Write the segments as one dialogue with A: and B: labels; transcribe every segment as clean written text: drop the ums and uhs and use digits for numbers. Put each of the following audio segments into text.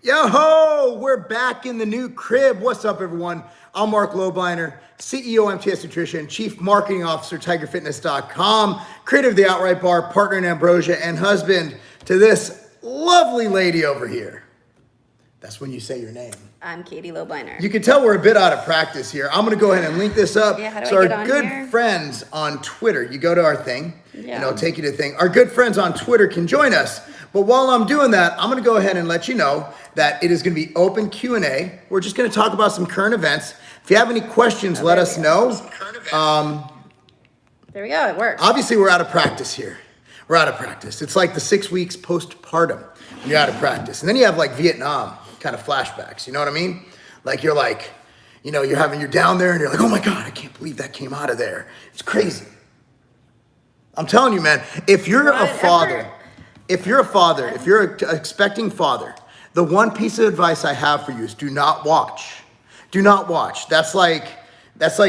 A: Yo ho! We're back in the new crib. What's up, everyone? I'm Marc Lobliner, CEO MTS Nutrition, Chief Marketing Officer, TigerFitness.com, creator of the Outright Bar, partner in Ambrosia, and husband to this lovely lady over here. That's when you say your name.
B: I'm Katie Lobliner.
A: You can tell we're a bit out of practice here. I'm going to go ahead and link this up.
B: Yeah, how do
A: So
B: I
A: our
B: get on
A: good
B: here?
A: friends on Twitter, you go to our thing,
B: Yeah.
A: and it'll take you to the thing. Our good friends on Twitter can join us. But while I'm doing that, I'm going to go ahead and let you know that it is going to be open Q&A. We're just going to talk about some current events. If you have any questions, let us know.
B: There we go, it works.
A: Obviously, we're out of practice here. We're out of practice. It's like the 6 weeks postpartum when you're out of practice. And then you have like Vietnam kind of flashbacks. You know what I mean? Like you're like, you're down there and you're like, oh my God, I can't believe that came out of there. It's crazy. I'm telling you, man, if you're an expecting father, the one piece of advice I have for you is do not watch. Do not watch. That's like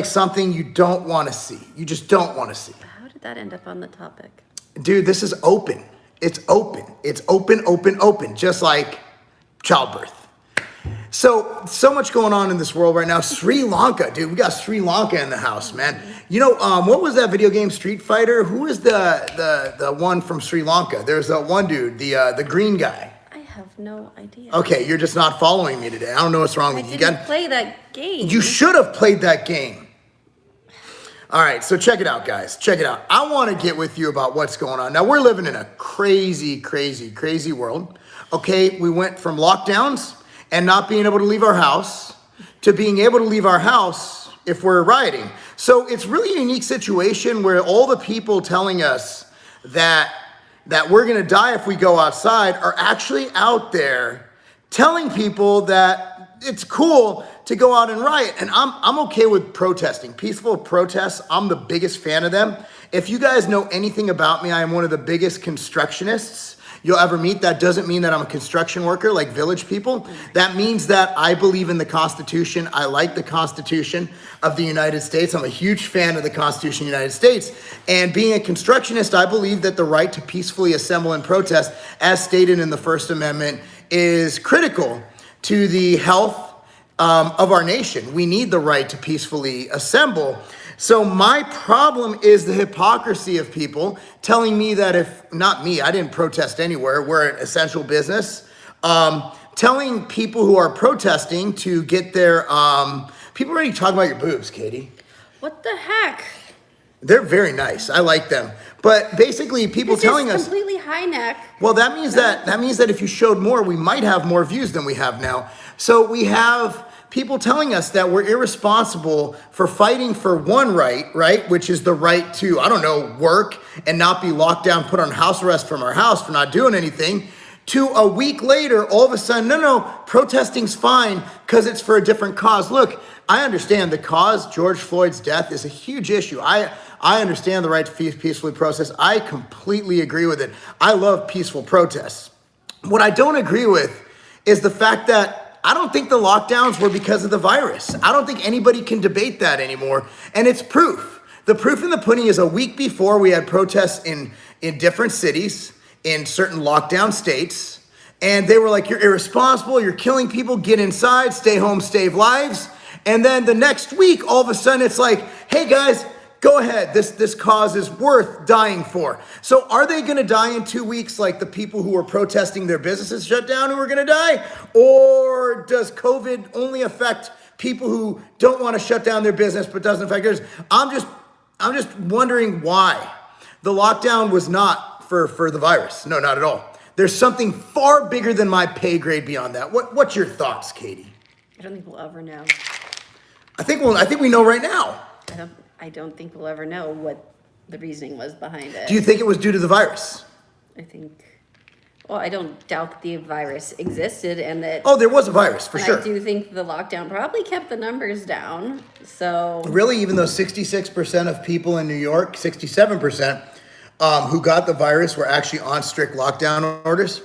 A: something you don't want to see. You just don't want to see.
B: How did that end up on the topic?
A: Dude, this is open. It's open. It's open, just like childbirth. So much going on in this world right now. Sri Lanka, dude, we got Sri Lanka in the house, man. What was that video game, Street Fighter? Who was the one from Sri Lanka? There's that one dude, the green guy.
B: I have no idea.
A: Okay, you're just not following me today. I don't know what's wrong with you.
B: I didn't play that game.
A: You should have played that game. All right, so check it out, guys. Check it out. I want to get with you about what's going on. Now, we're living in a crazy, crazy, crazy world. Okay, we went from lockdowns and not being able to leave our house to being able to leave our house if we're rioting. So it's really a unique situation where all the people telling us that we're gonna die if we go outside are actually out there telling people that it's cool to go out and riot. And I'm okay with protesting, peaceful protests. I'm the biggest fan of them. If you guys know anything about me, I am one of the biggest constructionists you'll ever meet. That doesn't mean that I'm a construction worker like village people. That means that I believe in the Constitution. I like the Constitution of the United States. I'm a huge fan of the Constitution of the United States. And being a constructionist, I believe that the right to peacefully assemble and protest, as stated in the First Amendment, is critical to the health of our nation. We need the right to peacefully assemble. So my problem is the hypocrisy of people telling me that not me, I didn't protest anywhere, we're an essential business, telling people who are protesting to get their, people are already talking about your boobs, Katie.
B: What the heck?
A: They're very nice, I like them. But basically people telling us.
B: Completely high neck.
A: Well, that means that if you showed more, we might have more views than we have now. So we have people telling us that we're irresponsible for fighting for one right, which is the right to, work and not be locked down, put on house arrest from our house for not doing anything, to a week later, all of a sudden, no, protesting's fine because it's for a different cause. Look, I understand the cause, George Floyd's death, is a huge issue. I understand the right to peacefully protest. I completely agree with it. I love peaceful protests. What I don't agree with is the fact that I don't think the lockdowns were because of the virus. I don't think anybody can debate that anymore. And it's proof. The proof in the pudding is a week before we had protests in different cities, in certain lockdown states. And they were like, you're irresponsible, you're killing people, get inside, stay home, save lives. And then the next week, all of a sudden it's like, hey guys, go ahead, this cause is worth dying for. So are they gonna die in 2 weeks like the people who are protesting their businesses shut down who are gonna die? Or does COVID only affect people who don't wanna shut down their business but doesn't affect others? I'm just wondering why the lockdown was not for the virus. No, not at all. There's something far bigger than my pay grade beyond that. What's your thoughts, Katie?
B: I don't think we'll ever know.
A: I think we know right now.
B: I don't think we'll ever know what the reasoning was behind it.
A: Do you think it was due to the virus?
B: I don't doubt that the virus existed and that.
A: Oh, there was a virus, for sure.
B: I do think the lockdown probably kept the numbers down, so.
A: Really, even though 66% of people in New York, 67%, who got the virus were actually on strict lockdown orders?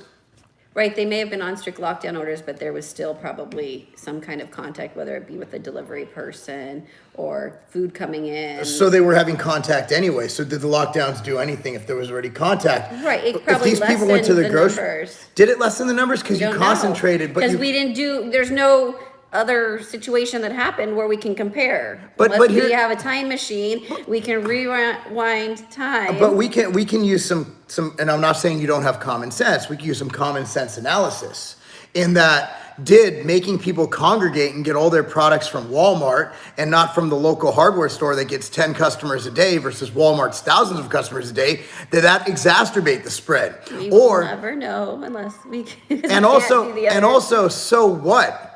B: Right, they may have been on strict lockdown orders, but there was still probably some kind of contact, whether it be with a delivery person or food coming in.
A: So they were having contact anyway. So did the lockdowns do anything if there was already contact?
B: Right, it
A: If
B: probably
A: these people went to the
B: numbers.
A: did it lessen the numbers because you
B: Don't know.
A: concentrated? But
B: Because
A: you,
B: we didn't do, there's no other situation that happened where we can compare.
A: But
B: Unless
A: here-
B: we have a time machine, we can rewind time.
A: But we can use some, and I'm not saying you don't have common sense. We can use some common sense analysis in that did making people congregate and get all their products from Walmart and not from the local hardware store that gets 10 customers a day versus Walmart's thousands of customers a day, did that exacerbate the spread?
B: We will never know unless we can.
A: And also, so what?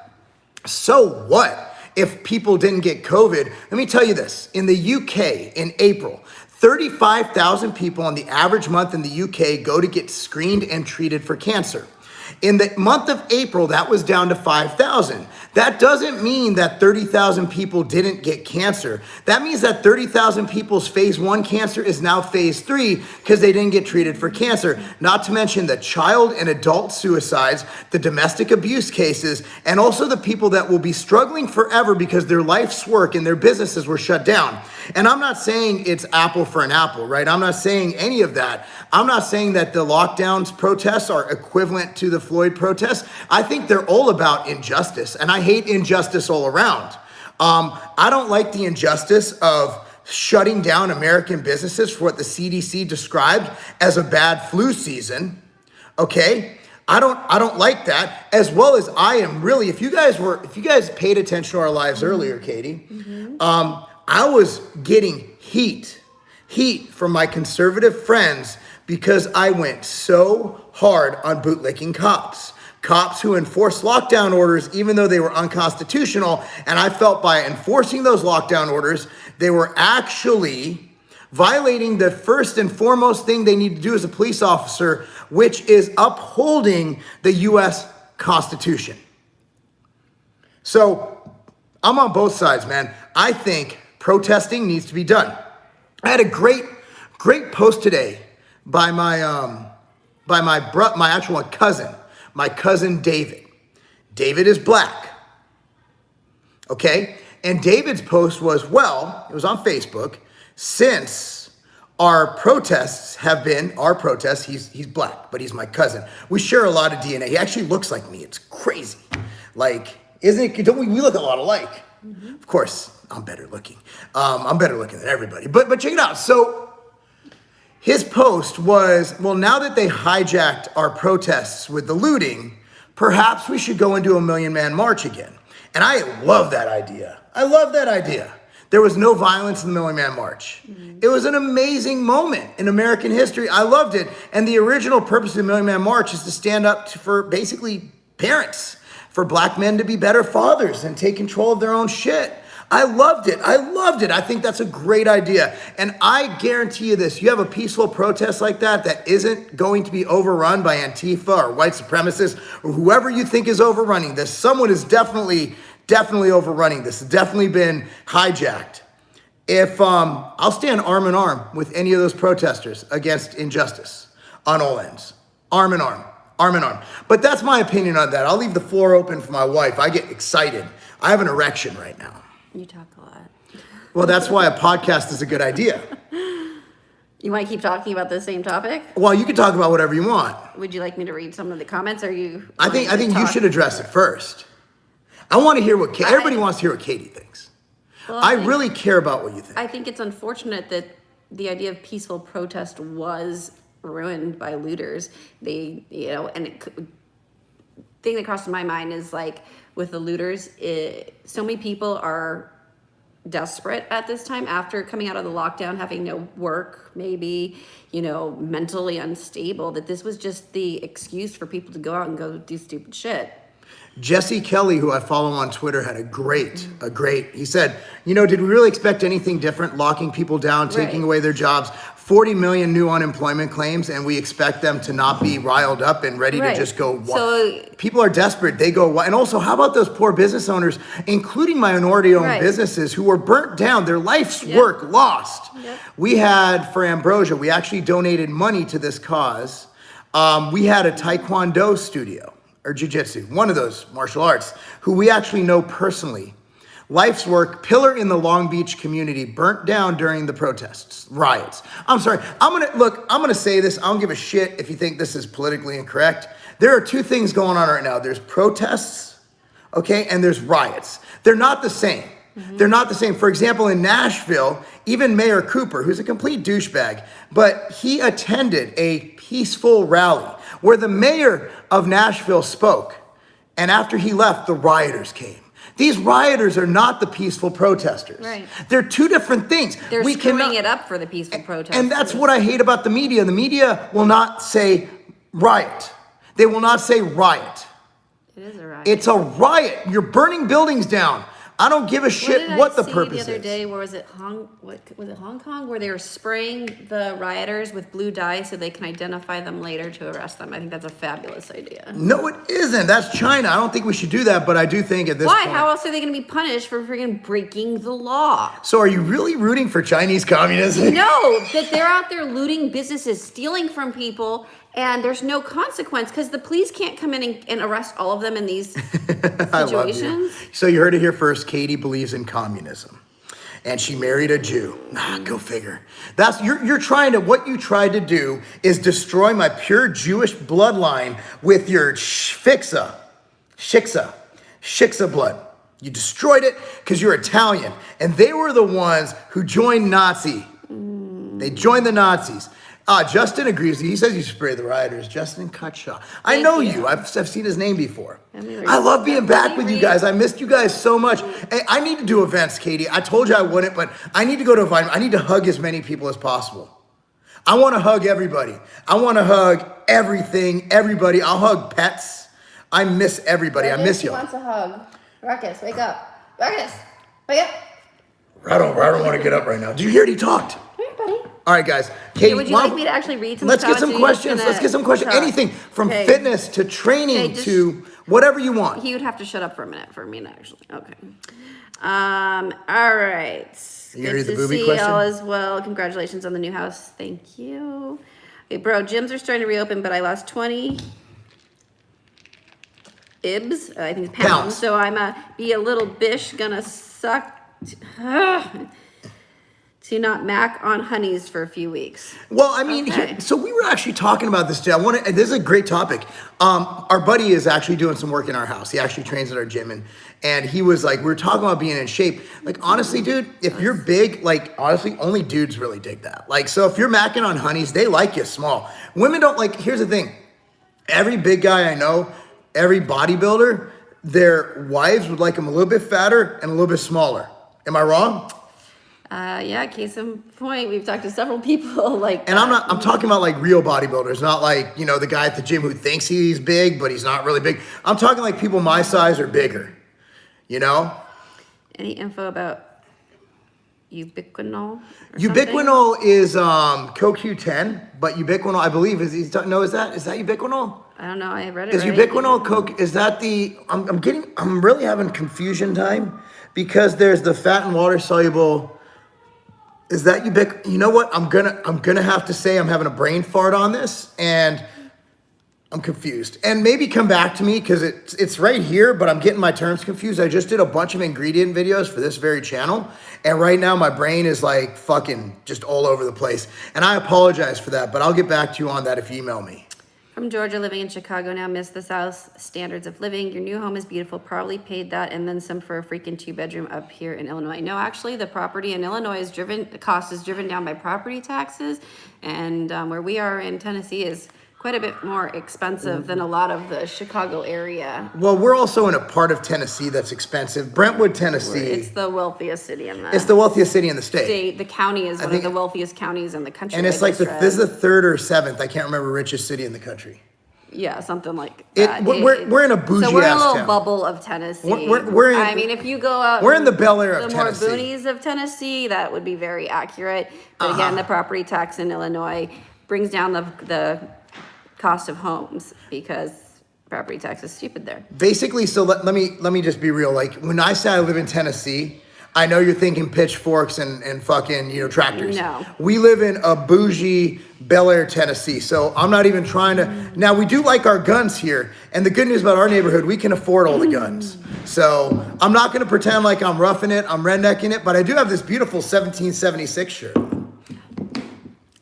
A: So what if people didn't get COVID? Let me tell you this. In the UK, in April, 35,000 people on the average month in the UK go to get screened and treated for cancer. In the month of April, that was down to 5,000. That doesn't mean that 30,000 people didn't get cancer. That means that 30,000 people's phase 1 cancer is now phase 3 because they didn't get treated for cancer. Not to mention the child and adult suicides, the domestic abuse cases, and also the people that will be struggling forever because their life's work and their businesses were shut down. And I'm not saying it's apple for an apple, right? I'm not saying any of that. I'm not saying that the lockdowns protests are equivalent to the Floyd protests. I think they're all about injustice, and I hate injustice all around. I don't like the injustice of shutting down American businesses for what the CDC described as a bad flu season. Okay? I don't like that, as well as I am really, if you guys paid attention to our lives earlier, Katie, I was getting heat from my conservative friends because I went so hard on bootlicking cops who enforced lockdown orders even though they were unconstitutional. And I felt by enforcing those lockdown orders, they were actually violating the first and foremost thing they need to do as a police officer, which is upholding the US Constitution. So I'm on both sides, man. I think protesting needs to be done. I had a great post today by my actual cousin David. David is black. Okay? And David's post was, well, it was on Facebook, since our protests, he's black, but he's my cousin. We share a lot of DNA. He actually looks like me. It's crazy. Like, isn't it? Don't we look a lot alike? Mm-hmm. Of course, I'm better looking. I'm better looking than everybody. But check it out. So his post was, well, now that they hijacked our protests with the looting, perhaps we should go into a million-man march again. And I love that idea. There was no violence in the Million Man March. Mm-hmm. It was an amazing moment in American history. I loved it. And the original purpose of the Million Man March is to stand up for basically parents, for black men to be better fathers and take control of their own shit. I loved it. I think that's a great idea. And I guarantee you this, you have a peaceful protest like that isn't going to be overrun by Antifa or white supremacists or whoever you think is overrunning this. Someone is definitely overrunning this. It's definitely been hijacked. If I'll stand arm in arm with any of those protesters against injustice on all ends. Arm in arm. But that's my opinion on that. I'll leave the floor open for my wife. I get excited. I have an erection right now.
B: You talk a lot.
A: Well, that's why a podcast is a good idea.
B: You want to keep talking about the same topic?
A: Well, you can talk about whatever you want.
B: Would you like me to read some of the comments? Or you?
A: I think you should address it first. I want to hear what everybody wants to hear what Katie thinks.
B: Well,
A: I really care about what you think.
B: I think it's unfortunate that the idea of peaceful protest was ruined by looters. Thing that crossed my mind is like with the looters, so many people are desperate at this time after coming out of the lockdown, having no work, maybe, mentally unstable, that this was just the excuse for people to go out and go do stupid shit.
A: Jesse Kelly, who I follow on Twitter, had a great, he said, did we really expect anything different? Locking people down, taking away their jobs, 40 million new unemployment claims, and we expect them to not be riled up and ready to just go. So people are desperate. They go. And also, how about those poor business owners, including minority-owned businesses who were burnt down, their life's work lost. Yep. We had, for Ambrosia, we actually donated money to this cause. We had a Taekwondo studio, or Jiu-Jitsu, one of those martial arts, who we actually know personally. Life's work, pillar in the Long Beach community, burnt down during the protests, riots. I'm sorry, I'm gonna say this, I don't give a shit if you think this is politically incorrect. There are two things going on right now. There's protests, okay, and there's riots. They're not the same. They're not the same. For example, in Nashville, even Mayor Cooper, who's a complete douchebag, but he attended a peaceful rally where the mayor of Nashville spoke. And after he left, the rioters came. These rioters are not the peaceful protesters.
B: Right.
A: They're two different things.
B: They're screwing it up for the peaceful protesters.
A: And that's what I hate about the media. The media will not say riot. They will not say riot.
B: It is a riot.
A: It's a riot. You're burning buildings down. I don't give a shit what the purpose is.
B: The other day, where was it? Hong Kong, where they were spraying the rioters with blue dye so they can identify them later to arrest them. I think that's a fabulous idea.
A: No, it isn't. That's China. I don't think we should do that, but I do think at this
B: Why?
A: point.
B: How else are they going to be punished for freaking breaking the law?
A: So are you really rooting for Chinese communism?
B: No, that they're out there looting businesses, stealing from people, and there's no consequence because the police can't come in and arrest all of them in these
A: I love you.
B: situations.
A: So you heard it here first. Katie believes in communism, and she married a Jew. Go figure. That's you're trying to. What you tried to do is destroy my pure Jewish bloodline with your shiksa blood. You destroyed it because you're Italian, and they were the ones who joined Nazi. They joined the Nazis. Justin agrees. He says you spray the rioters. Justin Cutshaw. I know you. I've seen his name before. I love being back with you guys. I missed you guys so much. Hey, I need to do events, Katie. I told you I wouldn't, but I need to go to a Vine. I need to hug as many people as possible. I want to hug everybody. I want to hug everything, everybody. I'll hug pets. I miss everybody. I miss y'all.
B: Wants a hug. Ruckus, wake up. Ruckus, wake up.
A: I don't want to get up right now. Did you hear what he talked?
B: Come here, buddy.
A: All right, guys. Katie,
B: Would you like me to actually read some
A: let's get
B: comments,
A: some
B: or you're just
A: questions.
B: gonna
A: Let's get some questions.
B: talk?
A: Anything from
B: Okay.
A: fitness to training
B: Okay, just-
A: to whatever you want.
B: He would have to shut up for a minute for me to actually. Okay. All right.
A: You gonna read the
B: Good to
A: booby
B: see
A: question?
B: y'all as well. Congratulations on the new house. Thank you. Hey, bro, gyms are starting to reopen, but I lost 20 ibs. I think it's pounds. So I'm be a little bish gonna suck. To not mac on honeys for a few weeks.
A: Well, I mean,
B: Okay.
A: so we were actually talking about this today. This is a great topic. Our buddy is actually doing some work in our house. He actually trains at our gym, and he was like, we were talking about being in shape. Like, honestly, dude, if you're big, like, honestly, only dudes really dig that. Like, so if you're macking on honeys, they like you small. Women don't like. Here's the thing: every big guy I know, every bodybuilder, their wives would like them a little bit fatter and a little bit smaller. Am I wrong?
B: Yeah, case in point, we've talked to several people like
A: And I'm talking about like real bodybuilders, not like, you know, the guy at the gym who thinks he's big, but he's not really big. I'm talking like people my size or bigger, you know?
B: Any info about ubiquinol?
A: Ubiquinol is CoQ10, but ubiquinol, I believe, is that ubiquinol?
B: I don't know. I read it.
A: Is
B: right?
A: ubiquinol coke? Is that the? I'm really having confusion time because there's the fat and water soluble. Is that You know what? I'm gonna have to say I'm having a brain fart on this, and I'm confused. And maybe come back to me because it's right here, but I'm getting my terms confused. I just did a bunch of ingredient videos for this very channel, and right now my brain is like fucking just all over the place. And I apologize for that, but I'll get back to you on that if you email me.
B: From Georgia, living in Chicago now, miss the South standards of living. Your new home is beautiful. Probably paid that and then some for a freaking 2-bedroom up here in Illinois. No, actually, the property in Illinois the cost is driven down by property taxes, and where we are in Tennessee is quite a bit more expensive than a lot of the Chicago area.
A: Well, we're also in a part of Tennessee that's expensive. Brentwood, Tennessee.
B: It's the wealthiest city in the
A: It's the wealthiest city in the state.
B: state. The county is one of
A: think-
B: the wealthiest counties in the country.
A: And it's
B: I
A: like
B: just
A: this is the
B: read.
A: third or seventh, I can't remember, richest city in the country.
B: Yeah, something like
A: It-
B: that.
A: we're in a bougie
B: So we're in a
A: ass
B: little
A: town.
B: bubble of Tennessee.
A: We're in-
B: I mean, if you go out,
A: we're in the Bel Air of
B: the more
A: Tennessee.
B: boonies of Tennessee, that would be very accurate. But again, the property tax in Illinois brings down the cost of homes because property tax is stupid there.
A: Basically, so let me just be real. Like when I say I live in Tennessee, I know you're thinking pitchforks and fucking, tractors.
B: No.
A: We live in a bougie Bel Air, Tennessee. So I'm not even trying to. Now, we do like our guns here. And the good news about our neighborhood, we can afford all the guns. So I'm not going to pretend like I'm roughing it. I'm rednecking it. But I do have this beautiful 1776 shirt.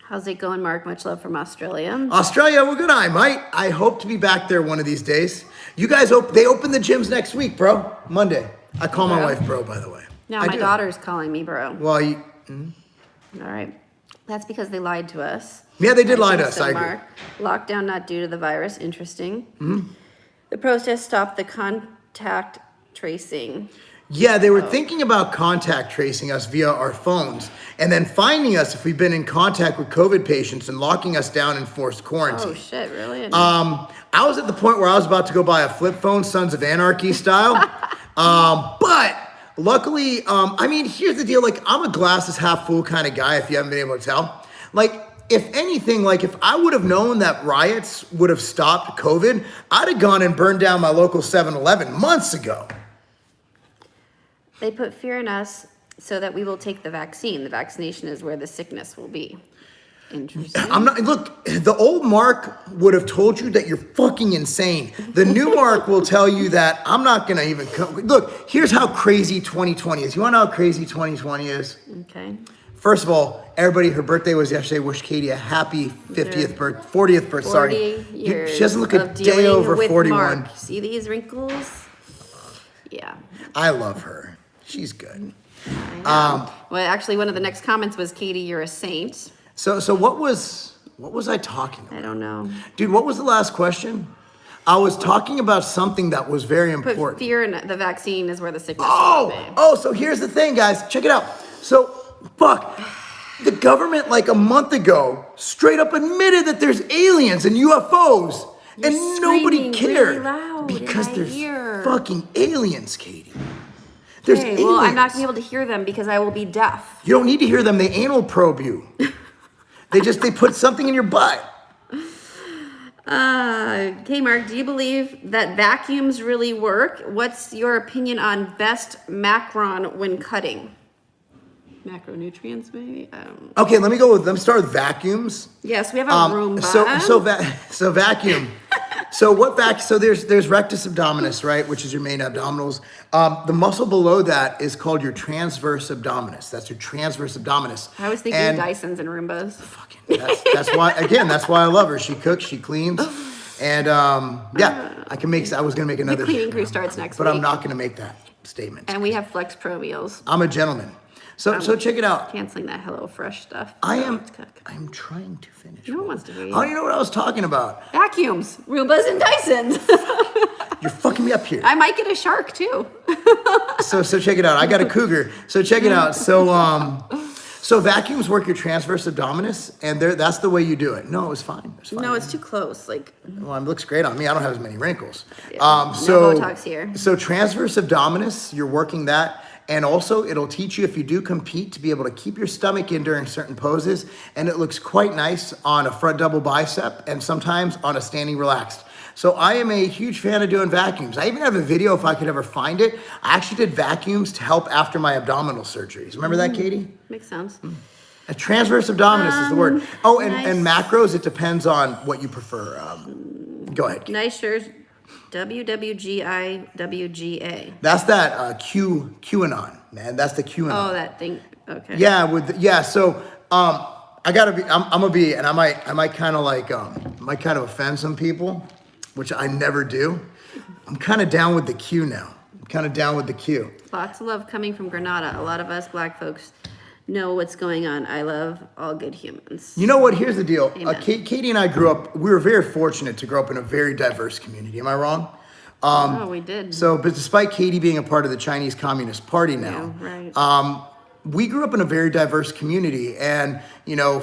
B: How's it going, Mark? Much love from Australia.
A: Australia, well, good eye, mate. I hope to be back there one of these days. You guys, they open the gyms next week, bro. Monday. I call my wife bro, by the way.
B: Now
A: I
B: my
A: do.
B: daughter's calling me bro.
A: Well,
B: All right. That's because they lied to us.
A: yeah, they did lie to
B: think
A: us.
B: so,
A: I agree.
B: Mark. Lockdown not due to the virus. Interesting. The protest stopped the contact tracing.
A: Yeah, they were thinking about contact tracing us via our phones and then finding us if we've been in contact with COVID patients and locking us down in forced quarantine.
B: Oh shit, really?
A: I was at the point where I was about to go buy a flip phone, Sons of Anarchy style. But luckily, here's the deal. Like, I'm a glasses half full kind of guy, if you haven't been able to tell. Like, if anything, like if I would have known that riots would have stopped COVID, I'd have gone and burned down my local 7-Eleven months ago.
B: They put fear in us so that we will take the vaccine. The vaccination is where the sickness will be. Interesting.
A: Look, the old Mark would have told you that you're fucking insane. The new Mark will tell you that I'm not gonna even look, here's how crazy 2020 is. You wanna know how crazy 2020 is?
B: Okay.
A: First of all, everybody, her birthday was yesterday. Wish Katie a happy 40th birthday,
B: 40 years
A: She doesn't look a
B: of
A: day
B: dealing
A: over
B: with
A: 41.
B: Mark. See these wrinkles? Yeah.
A: I love her. She's good.
B: Well, actually, one of the next comments was, Katie, you're a saint.
A: So what was I talking about?
B: I don't know.
A: Dude, what was the last question? I was talking about something that was very
B: Put
A: important.
B: fear in the vaccine is where the sickness will be.
A: So here's the thing, guys. Check it out. So, fuck. The government, like a month ago, straight up admitted that there's aliens and UFOs.
B: You're
A: and nobody
B: screaming
A: cared.
B: really loud in
A: because
B: my
A: there's
B: ear.
A: fucking aliens, Katie. There's
B: Okay,
A: aliens.
B: well, I'm not going to be able to hear them because I will be deaf.
A: You don't need to hear them. They anal probe you. They put something in your butt.
B: Okay, Mark, do you believe that vacuums really work? What's your opinion on best macron when cutting? Macronutrients, maybe? I don't know.
A: Okay, let me start with vacuums.
B: Yes, we have a Roomba.
A: So vacuum. So there's rectus abdominis, right, which is your main abdominals. The muscle below that is called your transverse abdominis. That's your transverse abdominis.
B: I was thinking
A: And
B: Dysons and Roombas.
A: that's why I love her. She cooks, she cleans, and I was gonna make another.
B: The cleaning crew starts next
A: but
B: week.
A: I'm not gonna make that statement.
B: And we have Flex Pro meals.
A: I'm a gentleman. So check it out.
B: Canceling that Hello Fresh stuff.
A: I'm trying to finish.
B: No one wants to hear you.
A: Oh, you know what I was talking about?
B: Vacuums, Roombas, and Dysons.
A: You're fucking me up here.
B: I might get a shark too.
A: So check it out. I got a cougar. So check it out. So vacuums work your transverse abdominis, and that's the way you do it. No, it was fine. It was fine.
B: No, it's too close. Like,
A: Well, it looks great on me. I don't have as many wrinkles.
B: no Botox here.
A: So transverse abdominis, you're working that. And also, it'll teach you, if you do compete, to be able to keep your stomach in during certain poses. And it looks quite nice on a front double bicep and sometimes on a standing relaxed. So I am a huge fan of doing vacuums. I even have a video, if I could ever find it. I actually did vacuums to help after my abdominal surgeries. Remember that, Katie?
B: Makes sense.
A: A transverse abdominis is the word. Oh, and
B: nice.
A: macros, it depends on what you prefer. Go ahead, Katie.
B: Nice shirts. WWGIWGA.
A: That's that QAnon, man. That's the QAnon.
B: Oh, that thing. Okay.
A: Yeah, so I gotta be, I'm gonna be, and I might kind of offend some people, which I never do. I'm kind of down with the Q now. I'm kind of down with the Q.
B: Lots of love coming from Granada. A lot of us black folks know what's going on. I love all good humans.
A: You know what? Here's the deal.
B: Amen.
A: Katie and I we were very fortunate to grow up in a very diverse community. Am I wrong?
B: We did.
A: So, but despite Katie being a part of the Chinese Communist Party now,
B: right.
A: We grew up in a very diverse community. And,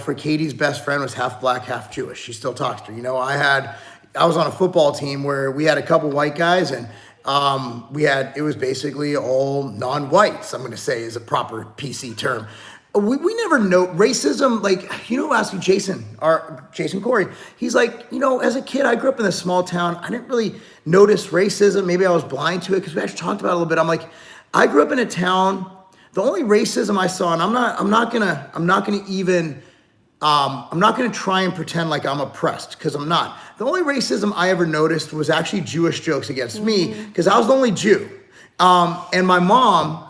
A: for Katie's best friend was half black, half Jewish. She still talks to her. I was on a football team where we had a couple white guys, and it was basically all non-whites, I'm going to say is a proper PC term. We never know racism, who asked me, Jason Corey, he's like, as a kid, I grew up in a small town. I didn't really notice racism. Maybe I was blind to it because we actually talked about it a little bit. I'm like, I grew up in a town The only racism I saw, and I'm not gonna try and pretend like I'm oppressed, because I'm not. The only racism I ever noticed was actually Jewish jokes against me, because I was the only Jew. And my mom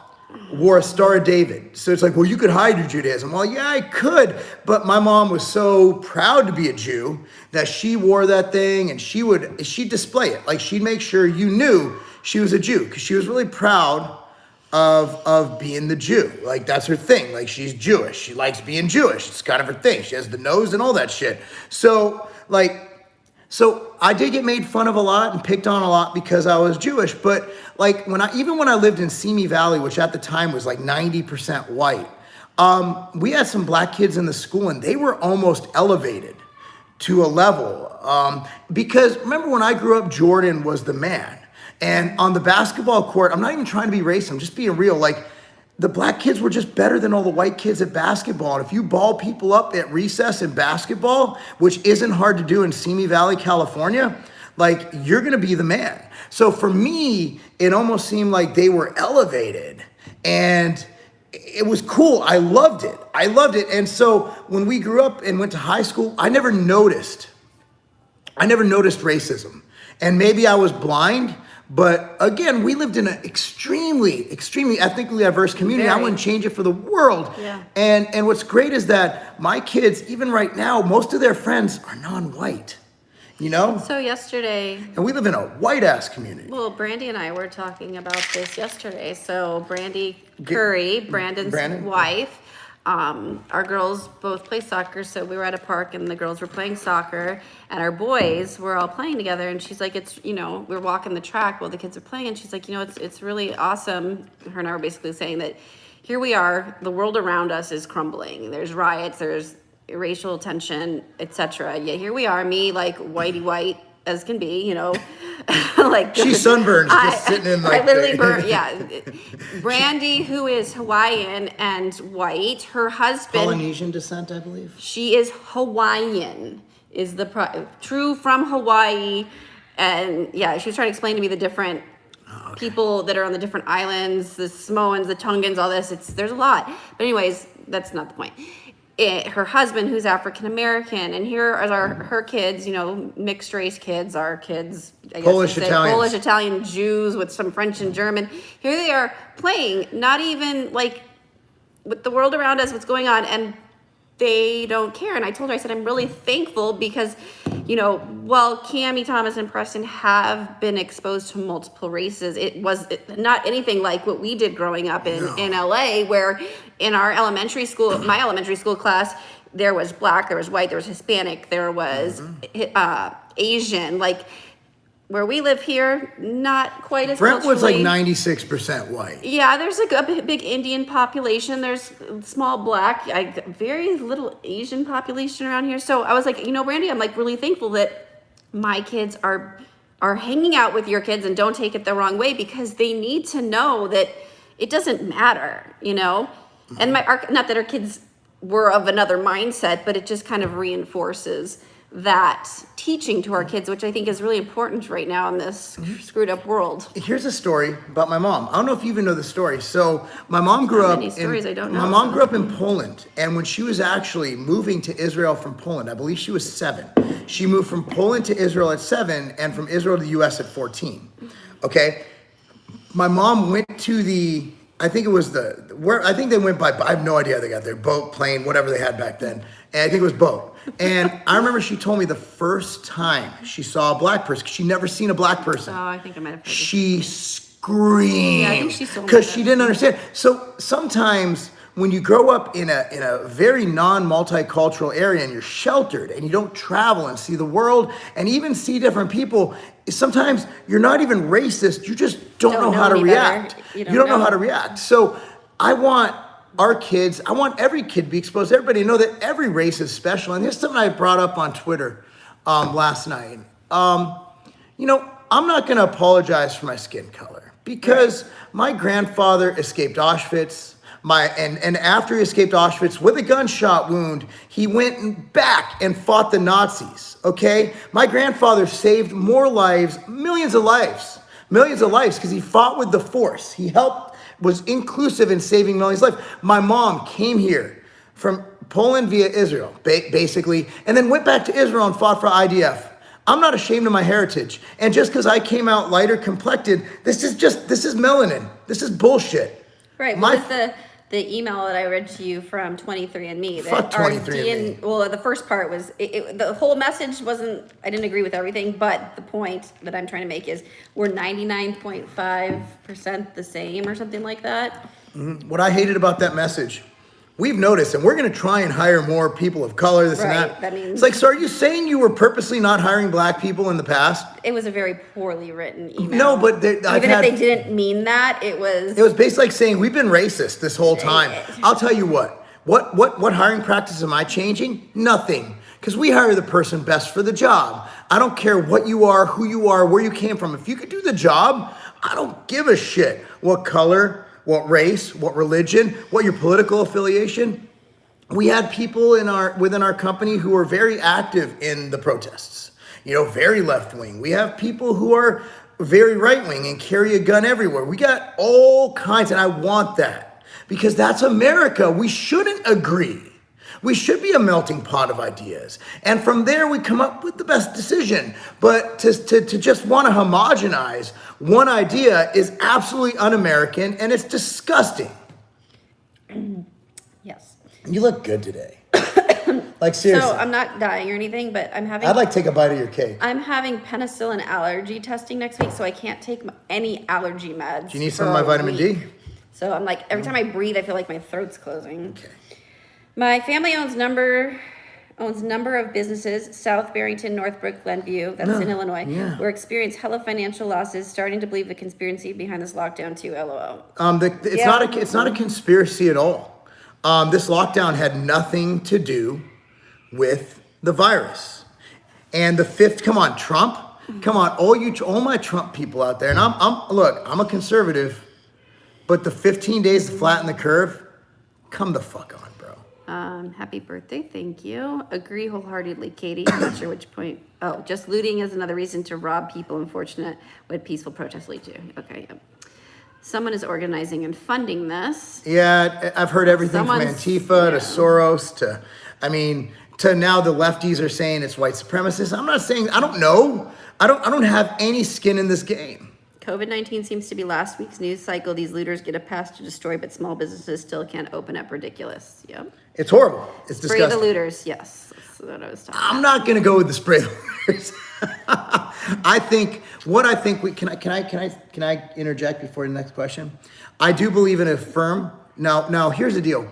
A: wore a Star of David. So it's like, well, you could hide your Judaism. Well, yeah, I could, but my mom was so proud to be a Jew that she wore that thing, and she'd display it. Like, she'd make sure you knew she was a Jew, because she was really proud of being the Jew. Like, that's her thing. Like, she's Jewish. She likes being Jewish. It's kind of her thing. She has the nose and all that shit. So I did get made fun of a lot and picked on a lot because I was Jewish. But like, even when I lived in Simi Valley, which at the time was like 90% white, we had some black kids in the school, and they were almost elevated to a level. Because remember, when I grew up, Jordan was the man. And on the basketball court, I'm not even trying to be racist, I'm just being real. Like, the black kids were just better than all the white kids at basketball. And if you ball people up at recess in basketball, which isn't hard to do in Simi Valley, California, like, you're gonna be the man. So for me, it almost seemed like they were elevated, and it was cool. I loved it. And so when we grew up and went to high school, I never noticed racism. And maybe I was blind, but again, we lived in an extremely, extremely ethnically diverse community.
B: Very.
A: I wouldn't change it for the world.
B: Yeah.
A: And what's great is that my kids, even right now, most of their friends are non-white, you know?
B: So yesterday,
A: And we live in a white-ass community.
B: well, Brandy and I were talking about this yesterday. So Brandy Curry, Brandon's wife, our girls both play soccer, so we were at a park and the girls were playing soccer, and our boys were all playing together, and she's like, it's, you know, we're walking the track while the kids are playing, and she's like, you know, it's really awesome. Her and I were basically saying that here we are, the world around us is crumbling. There's riots, there's racial tension, etc. Yet here we are, me, like, whitey white as can be, you know, like,
A: She's sunburned, just sitting in like.
B: I literally burned, yeah. Brandy, who is Hawaiian and white, her husband,
A: Polynesian descent, I believe.
B: she is Hawaiian, is the true from Hawaii, and yeah, she was trying to explain to me the different people that are on the different islands, the Samoans, the Tongans, all this. There's a lot, but anyways, that's not the point. Her husband, who's African American, and here are her kids, you know, mixed race kids, our kids, I guess
A: Polish,
B: you'd say,
A: Italians.
B: Polish, Italian, Jews with some French and German. Here they are playing, not even like with the world around us, what's going on, and they don't care. And I told her, I said, I'm really thankful because, you know, while Cammie Thomas and Preston have been exposed to multiple races, it was not anything like what we did growing up in LA, where in our elementary school, my elementary school class, there was black, there was white, there was Hispanic, there was Asian. Like, where we live here, not quite as
A: Brentwood's like
B: culturally-
A: 96% white.
B: Yeah, there's like a big Indian population. There's small black, very little Asian population around here. So I was like, you know, Brandy, I'm like really thankful that my kids are hanging out with your kids, and don't take it the wrong way, because they need to know that it doesn't matter, you know? And not that our kids were of another mindset, but it just kind of reinforces that teaching to our kids, which I think is really important right now in this screwed up world.
A: Here's a story about my mom. I don't know if you even know the story. So my mom grew up my mom grew up in Poland, and when she was actually moving to Israel from Poland, I believe she was 7. She moved from Poland to Israel at 7, and from Israel to the US at 14. Okay? My mom went to I think they went by, I have no idea how they got there, boat, plane, whatever they had back then. And I think it was boat. And I remember she told me the first time she saw a black person, 'cause she'd never seen a black person.
B: Oh, I think I might have heard
A: She screamed.
B: Yeah, I think she told me
A: because
B: that.
A: she didn't understand. So sometimes when you grow up in a very non-multicultural area, and you're sheltered, and you don't travel and see the world and even see different people, sometimes you're not even racist, you just don't know how to
B: any better.
A: react. You don't know how to react. So I want our kids, I want every kid to be exposed to everybody, to know that every race is special. And here's something I brought up on Twitter last night. You know, I'm not going to apologize for my skin color, because my grandfather escaped Auschwitz. And after he escaped Auschwitz with a gunshot wound, he went back and fought the Nazis, okay? My grandfather saved more lives, millions of lives, because he fought with the force. He helped was inclusive in saving Melanie's life. My mom came here from Poland via Israel, basically, and then went back to Israel and fought for IDF. I'm not ashamed of my heritage. And just because I came out lighter complected, this is melanin. This is bullshit.
B: Right. What is the email that I read to you from 23andMe?
A: Fuck 23andMe.
B: Well, the first part was, the whole message wasn't, I didn't agree with everything, but the point that I'm trying to make is we're 99.5% the same or something like that.
A: What I hated about that message, we've noticed, and we're going to try and hire more people of color, this and that.
B: That means,
A: it's like, so are you saying you were purposely not hiring black people in the past?
B: it was a very poorly written email.
A: No, but
B: even if they didn't mean that, it was
A: basically like saying we've been racist this whole time. I'll tell you what hiring practices am I changing? Nothing. Because we hire the person best for the job. I don't care what you are, who you are, where you came from. If you could do the job, I don't give a shit what color, what race, what religion, what your political affiliation. We had people within our company who were very active in the protests, very left wing. We have people who are very right wing and carry a gun everywhere. We got all kinds, and I want that because that's America. We shouldn't agree. We should be a melting pot of ideas. And from there, we come up with the best decision. But to just want to homogenize one idea is absolutely un-American, and it's disgusting.
B: Yes.
A: You look good today. Like, seriously.
B: So I'm not dying or anything, but
A: I'd like to take a bite of your cake.
B: I'm having penicillin allergy testing next week, so I can't take any allergy meds.
A: Do you need some of my vitamin D?
B: So I'm like, every time I breathe, I feel like my throat's closing.
A: Okay.
B: My family owns number of businesses, South Barrington, Northbrook, Glenview, that's in Illinois.
A: Yeah.
B: We're experiencing hella financial losses, starting to believe the conspiracy behind this lockdown too, LOL.
A: It's not a conspiracy at all. This lockdown had nothing to do with the virus. And come on, Trump, come on, all my Trump people out there. And I'm a conservative, but the 15 days to flatten the curve, come the fuck on, bro.
B: Happy birthday, thank you. Agree wholeheartedly, Katie. I'm not sure which point. Oh, just looting is another reason to rob people. Unfortunate. What peaceful protests lead to. Okay. Yep. Someone is organizing and funding this.
A: Yeah, I've heard everything from Antifa to Soros to now the lefties are saying it's white supremacists. I'm not saying, I don't know. I don't have any skin in this game.
B: COVID-19 seems to be last week's news cycle. These looters get a pass to destroy, but small businesses still can't open up. Ridiculous. Yep.
A: It's horrible. It's
B: Spray
A: disgusting.
B: the looters. Yes. That's what I was talking about.
A: I'm not going to go with the spray the looters. Can I interject before the next question? I do believe in a firm. Now here's the deal.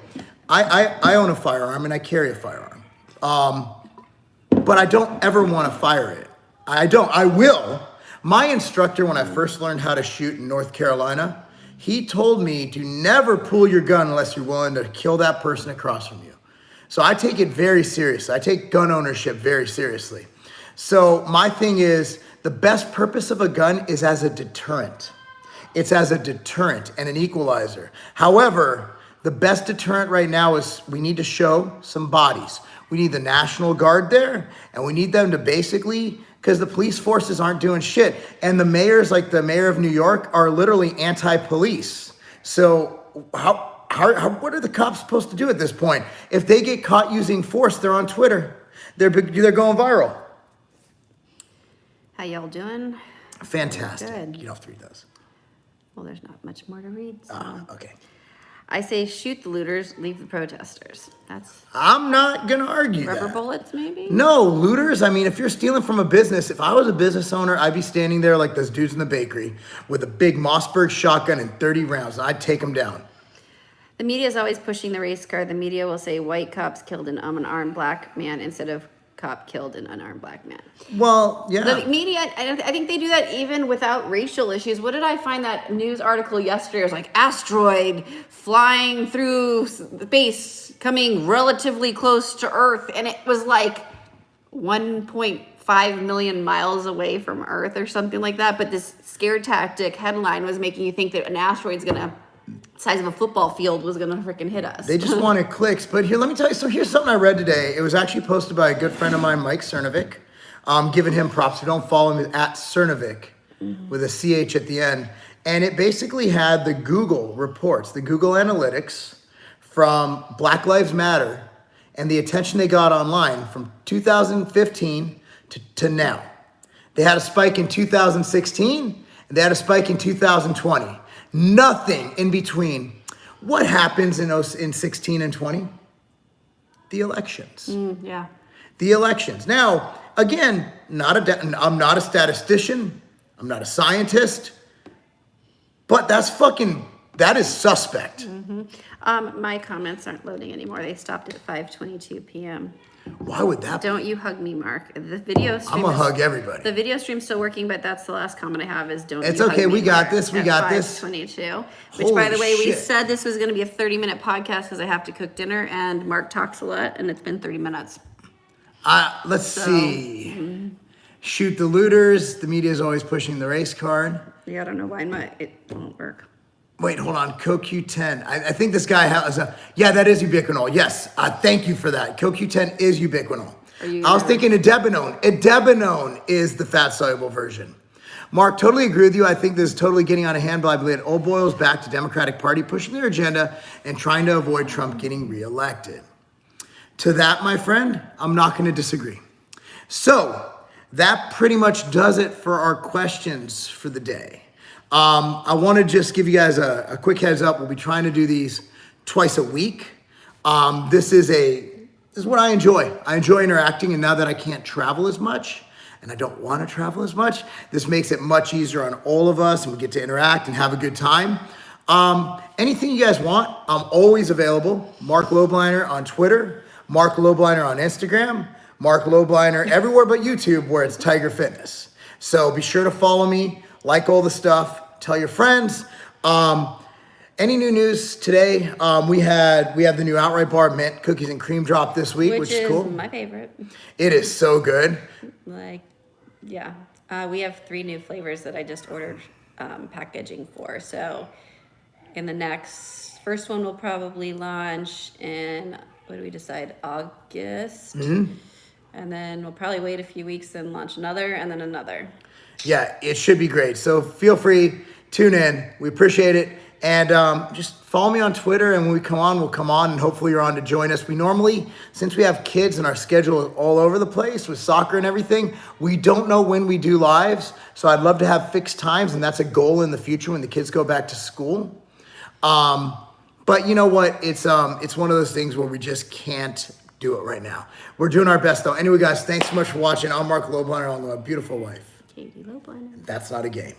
A: I own a firearm and I carry a firearm. But I don't ever want to fire it. I will. My instructor, when I first learned how to shoot in North Carolina, he told me to never pull your gun unless you're willing to kill that person across from you. So I take it very seriously. I take gun ownership very seriously. So my thing is, the best purpose of a gun is as a deterrent. It's as a deterrent and an equalizer. However, the best deterrent right now is we need to show some bodies. We need the National Guard there, and we need them to basically, because the police forces aren't doing shit. And the mayors, like the mayor of New York, are literally anti-police. So what are the cops supposed to do at this point? If they get caught using force, they're on Twitter. They're going viral.
B: How y'all doing?
A: Fantastic.
B: Good.
A: You don't have to read those.
B: Well, there's not much more to read. So.
A: Okay.
B: I say shoot the looters, leave the protesters.
A: I'm not going to argue
B: rubber
A: that.
B: bullets, maybe?
A: No, looters, if you're stealing from a business, if I was a business owner, I'd be standing there like those dudes in the bakery with a big Mossberg shotgun and 30 rounds, and I'd take them down.
B: The media is always pushing the race card. The media will say white cops killed an unarmed black man instead of cop killed an unarmed black man.
A: Well, yeah.
B: The media, I think they do that even without racial issues. What did I find that news article yesterday? It was like asteroid flying through space, coming relatively close to Earth. And it was like 1.5 million miles away from Earth or something like that. But this scare tactic headline was making you think that an asteroid's size of a football field was gonna freaking hit us.
A: They just wanted clicks. But here, let me tell you. So here's something I read today. It was actually posted by a good friend of mine, Mike Cernovic. Giving him props. If you don't follow him, at Cernovic with a CH at the end. And it basically had the Google reports, the Google Analytics from Black Lives Matter and the attention they got online from 2015 to now. They had a spike in 2016 and they had a spike in 2020. Nothing in between. What happens in 16 and 20? The elections.
B: Yeah.
A: The elections. Now, again, I'm not a statistician. I'm not a scientist. But that is suspect.
B: My comments aren't loading anymore. They stopped at 5:22 p.m.
A: Why would that be?
B: Don't you hug me, Mark. The video stream
A: I'm going to hug everybody.
B: The video stream's still working, but that's the last comment I have is don't
A: It's
B: you hug
A: okay,
B: me,
A: we got
B: Mark,
A: this, we
B: at
A: got this.
B: 5:22. Which, by
A: Holy
B: the way, we
A: shit.
B: said this was going to be a 30-minute podcast because I have to cook dinner, and Mark talks a lot, and it's been 30 minutes.
A: Let's see. Shoot the looters. The media is always pushing the race card.
B: Yeah, I don't know why it won't work.
A: Wait, hold on. CoQ10. I think this guy has yeah, that is ubiquinol. Yes. Thank you for that. CoQ10 is ubiquinol. I was thinking idebenone. Idebenone is the fat-soluble version. Mark, totally agree with you. I think this is totally getting out of hand, but I believe it all boils back to Democratic Party pushing their agenda and trying to avoid Trump getting reelected. To that, my friend, I'm not going to disagree. So that pretty much does it for our questions for the day. I want to just give you guys a quick heads up. We'll be trying to do these twice a week. This is what I enjoy. I enjoy interacting, and now that I can't travel as much, and I don't want to travel as much, this makes it much easier on all of us, and we get to interact and have a good time. Anything you guys want, I'm always available. Marc Lobliner on Twitter, Marc Lobliner on Instagram, Marc Lobliner everywhere but YouTube, where it's Tiger Fitness. So be sure to follow me, like all the stuff, tell your friends. Any new news today? We have the new Outright Bar Mint Cookies and Cream drop this week, which is cool.
B: My favorite.
A: It is so good.
B: Yeah. We have 3 new flavors that I just ordered packaging for. So in the first one will probably launch in, what do we decide, August? And then we'll probably wait a few weeks and launch another and then another.
A: Yeah, it should be great. So feel free, tune in. We appreciate it. And just follow me on Twitter, and when we come on, we'll come on, and hopefully you're on to join us. We normally, since we have kids and our schedule is all over the place with soccer and everything, we don't know when we do lives. So I'd love to have fixed times, and that's a goal in the future when the kids go back to school. But you know what? It's one of those things where we just can't do it right now. We're doing our best, though. Anyway, guys, thanks so much for watching. I'm Marc Lobliner, along with my beautiful wife.
B: Katie Lobliner.
A: That's not a game.